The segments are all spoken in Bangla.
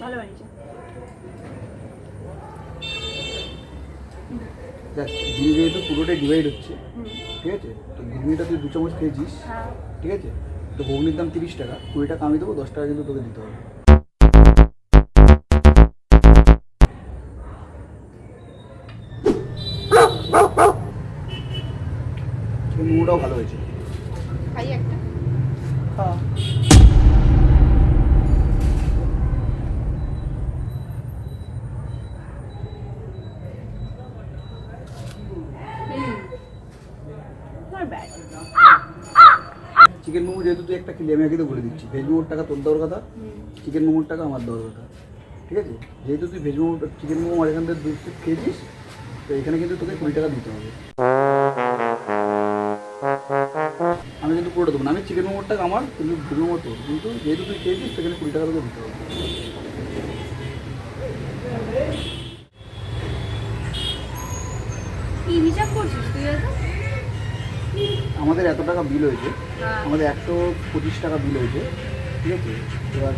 ভালো বানিয়েছে। দেখ ঘি যেহেতু পুরোটাই ডিভাইড হচ্ছে, ঠিক আছে, তো ঘুগনিটা তুই 2 চামচ খেয়েছিস, হ্যাঁ ঠিক আছে, তো ঘুগনির দাম 30 টাকা, 20 টাকা আমি দেবো, 10 টাকা কিন্তু তোকে দিতে হবে। চিকেন মোমোটাও ভালো হয়েছে। খাই একটা। হ্যাঁ নট ব্যাড। চিকেন মোমো যেহেতু তুই একটা কিনে, আমি আগে তো বলে দিচ্ছি, ভেজ মোমোর টাকা তোর দেওয়ার কথা, চিকেন মোমোর টাকা আমার দেওয়ার কথা, ঠিক আছে। যেহেতু তুই ভেজ মোমো চিকেন মোমো আমার এখান থেকে 2 পিস খেয়েছিস, তো এখানে কিন্তু তোকে 20 টাকা দিতে হবে। আমি কিন্তু পুরোটা দেবো না, আমি চিকেন মোমোর টাকা আমার, কিন্তু ভেজ মোমো তোর, কিন্তু যেহেতু তুই খেয়েছিস সেখানে 20 টাকা তোকে দিতে হবে। কি হিসাব করছিস তুই এত? আমাদের এত টাকা বিল হয়েছে, হ্যাঁ। আমাদের 125 টাকা বিল হয়েছে, ঠিক আছে। এবার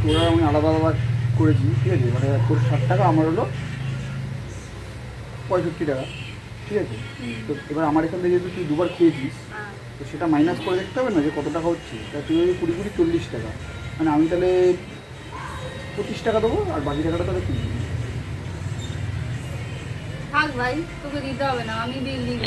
তোরা আমি আলাদা আলাদা করেছি, ঠিক আছে, মানে তোর 60 টাকা, আমার হলো 65 টাকা, ঠিক আছে। তো এবার আমার এখান থেকে যেহেতু তুই 2 বার খেয়েছিস, হ্যাঁ। তো সেটা মাইনাস করে দেখতে হবে না যে কত টাকা হচ্ছে। তা তুই ওই 20 40 টাকা, মানে আমি তাহলে 25 টাকা দেবো, আর বাকি টাকাটা তাহলে তুই দিবি। থাক ভাই, তোকে দিতে হবে না, আমি বিল দিই।